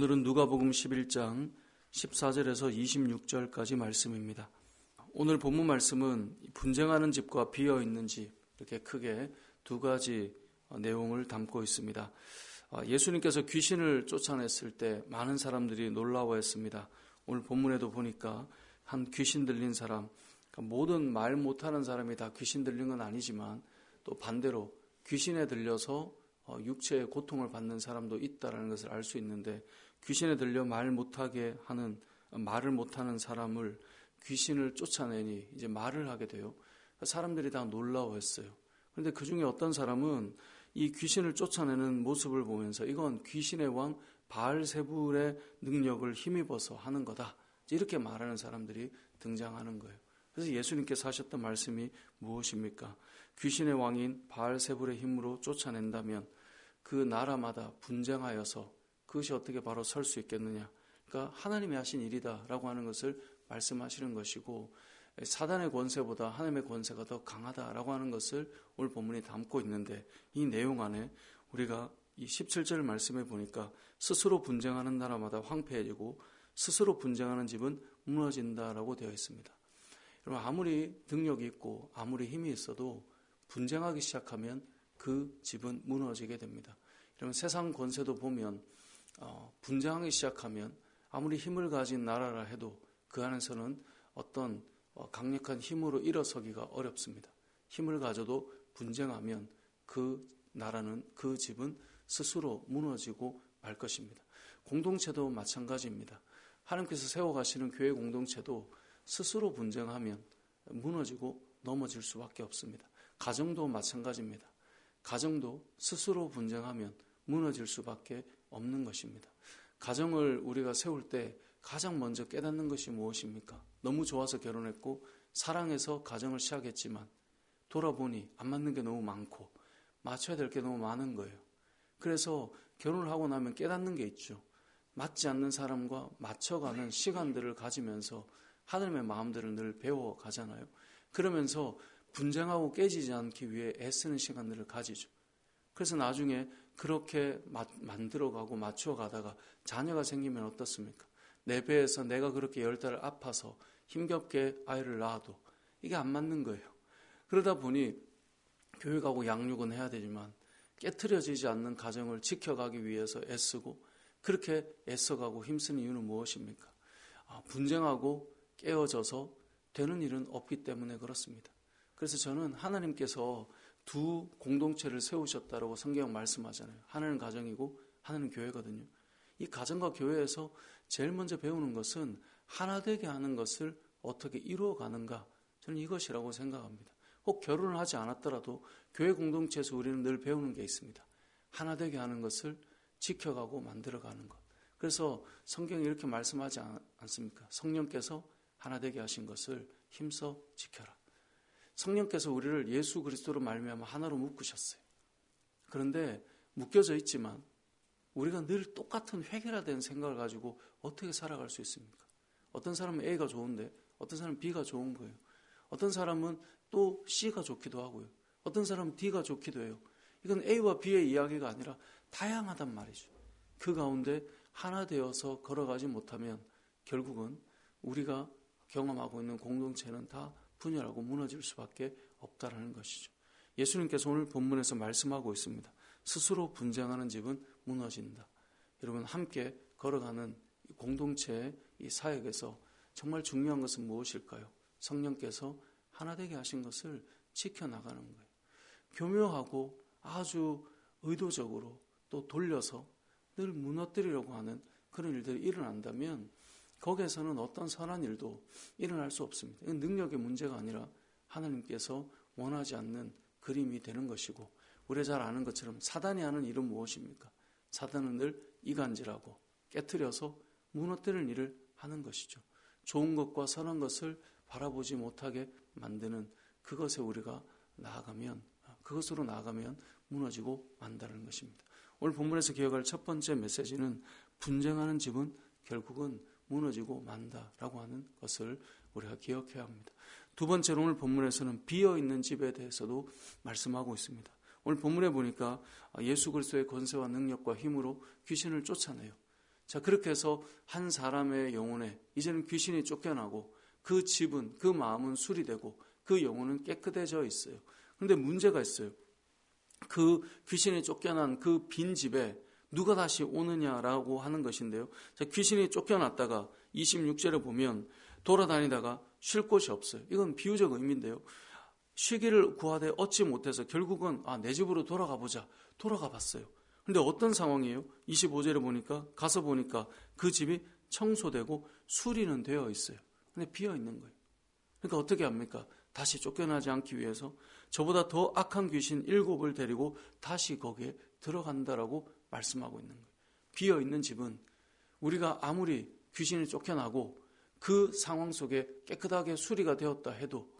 오늘은 누가복음 11장 14절에서 26절까지 말씀입니다. 오늘 본문 말씀은 분쟁하는 집과 비어있는 집, 이렇게 크게 두 가지 내용을 담고 있습니다. 예수님께서 귀신을 쫓아냈을 때 많은 사람들이 놀라워했습니다. 오늘 본문에도 보니까 한 귀신 들린 사람, 모든 말 못하는 사람이 다 귀신 들린 건 아니지만 또 반대로 귀신에 들려서 육체의 고통을 받는 사람도 있다는 것을 알 수 있는데, 귀신에 들려 말을 못하는 사람을 귀신을 쫓아내니 이제 말을 하게 돼요. 사람들이 다 놀라워했어요. 그런데 그 중에 어떤 사람은 이 귀신을 쫓아내는 모습을 보면서 이건 귀신의 왕 바알세불의 능력을 힘입어서 하는 거다, 이렇게 말하는 사람들이 등장하는 거예요. 그래서 예수님께서 하셨던 말씀이 무엇입니까? 귀신의 왕인 바알세불의 힘으로 쫓아낸다면 그 나라마다 분쟁하여서 그것이 어떻게 바로 설 수 있겠느냐. 그러니까 하나님이 하신 일이다 라고 하는 것을 말씀하시는 것이고, 사단의 권세보다 하나님의 권세가 더 강하다라고 하는 것을 오늘 본문이 담고 있는데, 이 내용 안에 우리가 이 17절 말씀에 보니까 스스로 분쟁하는 나라마다 황폐해지고 스스로 분쟁하는 집은 무너진다라고 되어 있습니다. 여러분, 아무리 능력이 있고 아무리 힘이 있어도 분쟁하기 시작하면 그 집은 무너지게 됩니다. 여러분, 세상 권세도 보면 분쟁하기 시작하면 아무리 힘을 가진 나라라 해도 그 안에서는 어떤 강력한 힘으로 일어서기가 어렵습니다. 힘을 가져도 분쟁하면 그 나라는, 그 집은 스스로 무너지고 말 것입니다. 공동체도 마찬가지입니다. 하나님께서 세워가시는 교회 공동체도 스스로 분쟁하면 무너지고 넘어질 수밖에 없습니다. 가정도 마찬가지입니다. 가정도 스스로 분쟁하면 무너질 수밖에 없는 것입니다. 가정을 우리가 세울 때 가장 먼저 깨닫는 것이 무엇입니까? 너무 좋아서 결혼했고 사랑해서 가정을 시작했지만 돌아보니 안 맞는 게 너무 많고 맞춰야 될 게 너무 많은 거예요. 그래서 결혼을 하고 나면 깨닫는 게 있죠. 맞지 않는 사람과 맞춰가는 시간들을 가지면서 하나님의 마음들을 늘 배워가잖아요. 그러면서 분쟁하고 깨지지 않기 위해 애쓰는 시간들을 가지죠. 그래서 나중에 그렇게 만들어가고 맞춰가다가 자녀가 생기면 어떻습니까? 내 배에서 내가 그렇게 10달을 아파서 힘겹게 아이를 낳아도 이게 안 맞는 거예요. 그러다 보니 교회 가고 양육은 해야 되지만 깨트려지지 않는 가정을 지켜가기 위해서 애쓰고, 그렇게 애써가고 힘쓰는 이유는 무엇입니까? 분쟁하고 깨어져서 되는 일은 없기 때문에 그렇습니다. 그래서 저는 하나님께서 두 공동체를 세우셨다고 성경 말씀하잖아요. 하나는 가정이고 하나는 교회거든요. 이 가정과 교회에서 제일 먼저 배우는 것은 하나 되게 하는 것을 어떻게 이루어가는가, 저는 이것이라고 생각합니다. 꼭 결혼을 하지 않았더라도 교회 공동체에서 우리는 늘 배우는 게 있습니다. 하나 되게 하는 것을 지켜가고 만들어가는 것. 그래서 성경이 이렇게 말씀하지 않습니까? 성령께서 하나 되게 하신 것을 힘써 지켜라. 성령께서 우리를 예수 그리스도로 말미암아 하나로 묶으셨어요. 그런데 묶여져 있지만 우리가 늘 똑같은 획일화된 생각을 가지고 어떻게 살아갈 수 있습니까? 어떤 사람은 A가 좋은데 어떤 사람은 B가 좋은 거예요. 어떤 사람은 또 C가 좋기도 하고요. 어떤 사람은 D가 좋기도 해요. 이건 A와 B의 이야기가 아니라 다양하단 말이죠. 그 가운데 하나 되어서 걸어가지 못하면 결국은 우리가 경험하고 있는 공동체는 다 분열하고 무너질 수밖에 없다라는 것이죠. 예수님께서 오늘 본문에서 말씀하고 있습니다. 스스로 분쟁하는 집은 무너진다. 여러분, 함께 걸어가는 공동체의 이 사역에서 정말 중요한 것은 무엇일까요? 성령께서 하나 되게 하신 것을 지켜나가는 거예요. 교묘하고 아주 의도적으로 또 돌려서 늘 무너뜨리려고 하는 그런 일들이 일어난다면 거기에서는 어떤 선한 일도 일어날 수 없습니다. 이건 능력의 문제가 아니라 하나님께서 원하지 않는 그림이 되는 것이고, 우리가 잘 아는 것처럼 사단이 하는 일은 무엇입니까? 사단은 늘 이간질하고 깨트려서 무너뜨리는 일을 하는 것이죠. 좋은 것과 선한 것을 바라보지 못하게 만드는 그것에 우리가 그것으로 나아가면 무너지고 만다는 것입니다. 오늘 본문에서 기억할 첫 번째 메시지는 분쟁하는 집은 결국은 무너지고 만다라고 하는 것을 우리가 기억해야 합니다. 두 번째로 오늘 본문에서는 비어있는 집에 대해서도 말씀하고 있습니다. 오늘 본문에 보니까 예수 그리스도의 권세와 능력과 힘으로 귀신을 쫓아내요. 자, 그렇게 해서 한 사람의 영혼에 이제는 귀신이 쫓겨나고 그 집은, 그 마음은 수리되고 그 영혼은 깨끗해져 있어요. 그런데 문제가 있어요. 그 귀신이 쫓겨난 그 빈 집에 누가 다시 오느냐라고 하는 것인데요. 자, 귀신이 쫓겨났다가 26절에 보면 돌아다니다가 쉴 곳이 없어요. 이건 비유적 의미인데요. 쉬기를 구하되 얻지 못해서 결국은 내 집으로 돌아가 보자. 돌아가 봤어요. 근데 어떤 상황이에요? 25절에 보니까 가서 보니까 그 집이 청소되고 수리는 되어 있어요. 근데 비어 있는 거예요. 그러니까 어떻게 합니까? 다시 쫓겨나지 않기 위해서 저보다 더 악한 귀신 7을 데리고 다시 거기에 들어간다라고 말씀하고 있는 거예요. 비어 있는 집은 우리가 아무리 귀신이 쫓겨나고 그 상황 속에 깨끗하게 수리가 되었다 해도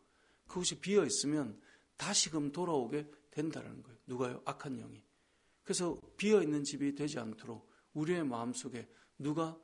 그것이 비어 있으면 다시금 돌아오게 된다는 거예요. 누가요? 악한 영이. 그래서 비어 있는 집이 되지 않도록 우리의 마음속에 누가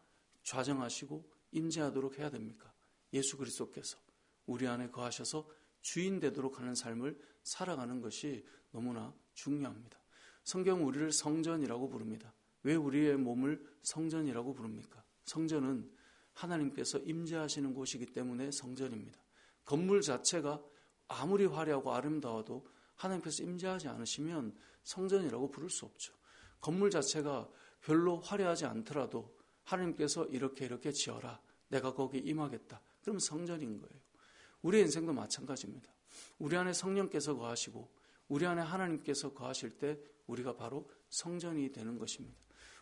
좌정하시고 임재하도록 해야 됩니까? 예수 그리스도께서 우리 안에 거하셔서 주인 되도록 하는 삶을 살아가는 것이 너무나 중요합니다. 성경은 우리를 성전이라고 부릅니다. 왜 우리의 몸을 성전이라고 부릅니까? 성전은 하나님께서 임재하시는 곳이기 때문에 성전입니다. 건물 자체가 아무리 화려하고 아름다워도 하나님께서 임재하지 않으시면 성전이라고 부를 수 없죠. 건물 자체가 별로 화려하지 않더라도 하나님께서 이렇게 지어라. 내가 거기 임하겠다. 그럼 성전인 거예요. 우리의 인생도 마찬가지입니다. 우리 안에 성령께서 거하시고 우리 안에 하나님께서 거하실 때 우리가 바로 성전이 되는 것입니다.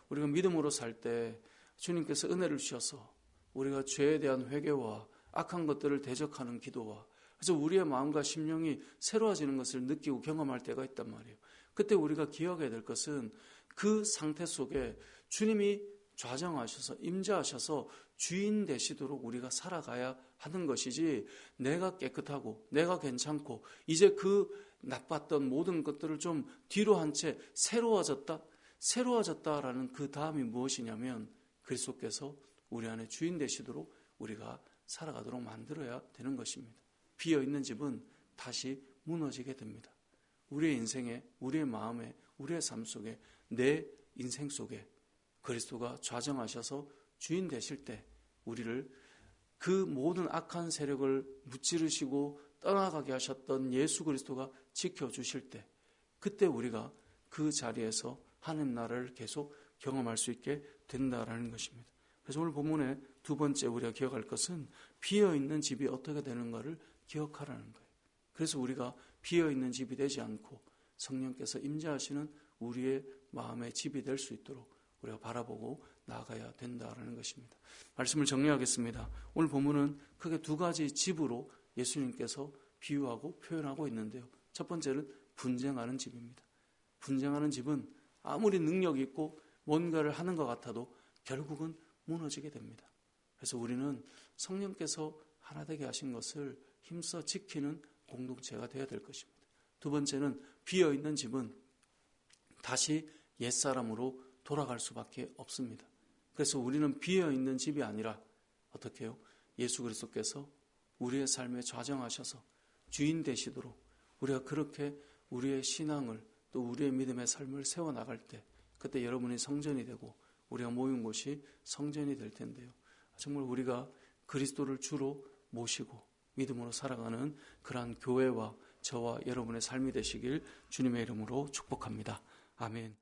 우리가 믿음으로 살 때 주님께서 은혜를 주셔서 우리가 죄에 대한 회개와 악한 것들을 대적하는 기도와 그래서 우리의 마음과 심령이 새로워지는 것을 느끼고 경험할 때가 있단 말이에요. 그때 우리가 기억해야 될 것은 그 상태 속에 주님이 좌정하셔서 임재하셔서 주인 되시도록 우리가 살아가야 하는 것이지 내가 깨끗하고 내가 괜찮고 이제 그 나빴던 모든 것들을 좀 뒤로 한 채 새로워졌다라는 그 다음이 무엇이냐면 그리스도께서 우리 안에 주인 되시도록 우리가 살아가도록 만들어야 되는 것입니다. 비어있는 집은 다시 무너지게 됩니다. 우리의 인생에, 우리의 마음에, 우리의 삶 속에, 내 인생 속에 그리스도가 좌정하셔서 주인 되실 때 우리를 그 모든 악한 세력을 무찌르시고 떠나가게 하셨던 예수 그리스도가 지켜주실 때 그때 우리가 그 자리에서 하나님 나라를 계속 경험할 수 있게 된다라는 것입니다. 그래서 오늘 본문의 두 번째 우리가 기억할 것은 비어있는 집이 어떻게 되는가를 기억하라는 거예요. 그래서 우리가 비어있는 집이 되지 않고 성령께서 임재하시는 우리의 마음의 집이 될 수 있도록 우리가 바라보고 나아가야 된다는 것입니다. 말씀을 정리하겠습니다. 오늘 본문은 크게 두 가지 집으로 예수님께서 비유하고 표현하고 있는데요. 첫 번째는 분쟁하는 집입니다. 분쟁하는 집은 아무리 능력이 있고 뭔가를 하는 것 같아도 결국은 무너지게 됩니다. 그래서 우리는 성령께서 하나 되게 하신 것을 힘써 지키는 공동체가 되어야 될 것입니다. 두 번째는 비어있는 집은 다시 옛사람으로 돌아갈 수밖에 없습니다. 그래서 우리는 비어있는 집이 아니라 어떻게 해요? 예수 그리스도께서 우리의 삶에 좌정하셔서 주인 되시도록 우리가 그렇게 우리의 신앙을 또 우리의 믿음의 삶을 세워나갈 때 그때 여러분이 성전이 되고 우리가 모인 곳이 성전이 될 텐데요. 정말 우리가 그리스도를 주로 모시고 믿음으로 살아가는 그러한 교회와 저와 여러분의 삶이 되시길 주님의 이름으로 축복합니다. 아멘.